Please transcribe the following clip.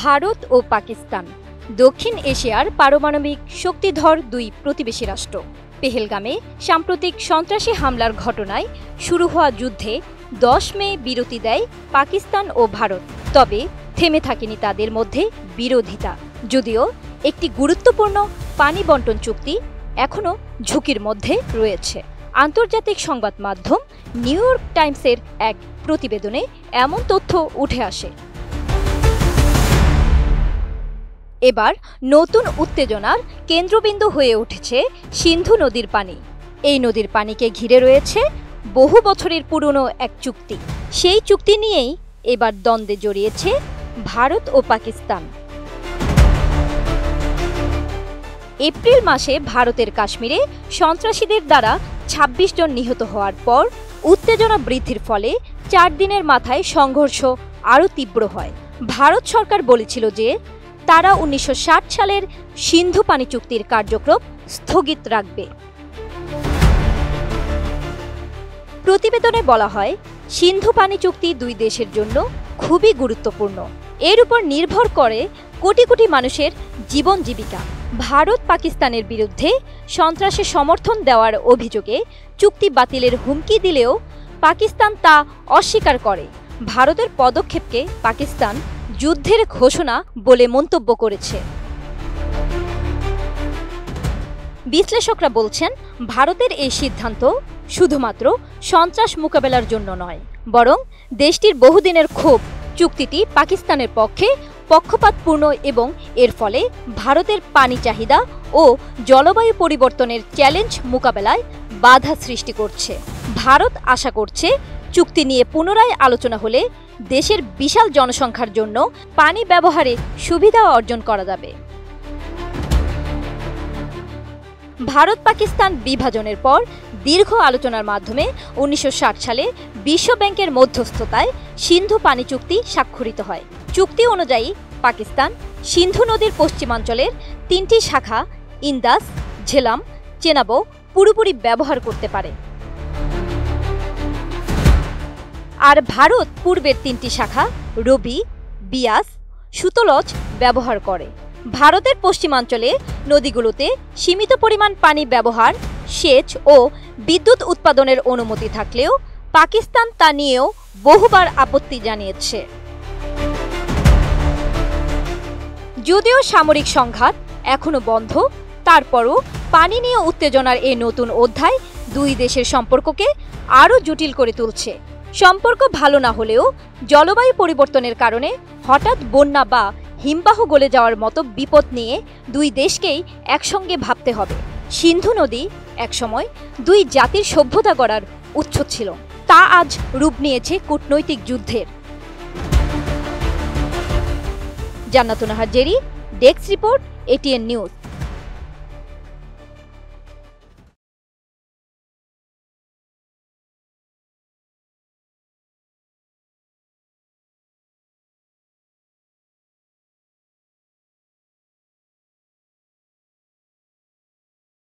ভারত ও পাকিস্তান দক্ষিণ এশিয়ার পারমাণবিক শক্তিধর দুই প্রতিবেশী রাষ্ট্র। পেহেলগামে সাম্প্রতিক সন্ত্রাসী হামলার ঘটনায় শুরু হওয়া যুদ্ধে 10 মে বিরতি দেয় পাকিস্তান ও ভারত। তবে থেমে থাকেনি তাদের মধ্যে বিরোধিতা। যদিও একটি গুরুত্বপূর্ণ পানি বণ্টন চুক্তি এখনও ঝুঁকির মধ্যে রয়েছে। আন্তর্জাতিক সংবাদ মাধ্যম নিউ ইয়র্ক টাইমসের এক প্রতিবেদনে এমন তথ্য উঠে আসে। এবার নতুন উত্তেজনার কেন্দ্রবিন্দু হয়ে উঠেছে সিন্ধু নদীর পানি। এই নদীর পানিকে ঘিরে রয়েছে বহু বছরের পুরনো এক চুক্তি। সেই চুক্তি নিয়েই এবার দ্বন্দ্বে জড়িয়েছে ভারত ও পাকিস্তান। এপ্রিল মাসে ভারতের কাশ্মীরে সন্ত্রাসীদের দ্বারা 26 জন নিহত হওয়ার পর উত্তেজনা বৃদ্ধির ফলে 4 দিনের মাথায় সংঘর্ষ আরও তীব্র হয়। ভারত সরকার বলেছিল যে তারা 1960 সালের সিন্ধু পানি চুক্তির কার্যক্রম স্থগিত রাখবে। প্রতিবেদনে বলা হয়, সিন্ধু পানি চুক্তি দুই দেশের জন্য খুবই গুরুত্বপূর্ণ। এর উপর নির্ভর করে কোটি কোটি মানুষের জীবন জীবিকা। ভারত পাকিস্তানের বিরুদ্ধে সন্ত্রাসে সমর্থন দেওয়ার অভিযোগে চুক্তি বাতিলের হুমকি দিলেও পাকিস্তান তা অস্বীকার করে। ভারতের পদক্ষেপকে পাকিস্তান যুদ্ধের ঘোষণা বলে মন্তব্য করেছে। বিশ্লেষকরা বলছেন, ভারতের এই সিদ্ধান্ত শুধুমাত্র সন্ত্রাস মোকাবেলার জন্য নয়, বরং দেশটির বহুদিনের ক্ষোভ। চুক্তিটি পাকিস্তানের পক্ষে পক্ষপাতপূর্ণ এবং এর ফলে ভারতের পানি চাহিদা ও জলবায়ু পরিবর্তনের চ্যালেঞ্জ মোকাবেলায় বাধা সৃষ্টি করছে। ভারত আশা করছে, চুক্তি নিয়ে পুনরায় আলোচনা হলে দেশের বিশাল জনসংখ্যার জন্য পানি ব্যবহারে সুবিধা অর্জন করা যাবে। ভারত পাকিস্তান বিভাজনের পর দীর্ঘ আলোচনার মাধ্যমে 1960 সালে বিশ্ব ব্যাংকের মধ্যস্থতায় সিন্ধু পানি চুক্তি স্বাক্ষরিত হয়। চুক্তি অনুযায়ী পাকিস্তান সিন্ধু নদীর পশ্চিমাঞ্চলের 3টি শাখা ইন্দাস, ঝেলাম, চেনাব পুরোপুরি ব্যবহার করতে পারে, আর ভারত পূর্বের 3টি শাখা রবি, বিয়াস, সুতলজ ব্যবহার করে। ভারতের পশ্চিমাঞ্চলে নদীগুলোতে সীমিত পরিমাণ পানি ব্যবহার, সেচ ও বিদ্যুৎ উৎপাদনের অনুমতি থাকলেও পাকিস্তান তা নিয়েও বহুবার আপত্তি জানিয়েছে। যদিও সামরিক সংঘাত এখনো বন্ধ, তারপরও পানি নিয়ে উত্তেজনার এই নতুন অধ্যায় দুই দেশের সম্পর্ককে আরও জটিল করে তুলছে। সম্পর্ক ভালো না হলেও জলবায়ু পরিবর্তনের কারণে হঠাৎ বন্যা বা হিমবাহ গলে যাওয়ার মতো বিপদ নিয়ে দুই দেশকেই একসঙ্গে ভাবতে হবে। সিন্ধু নদী একসময় দুই জাতির সভ্যতা গড়ার উৎস ছিল, তা আজ রূপ নিয়েছে কূটনৈতিক যুদ্ধের। জান্নাতুন Nahar Jerry, desk report, ATN news.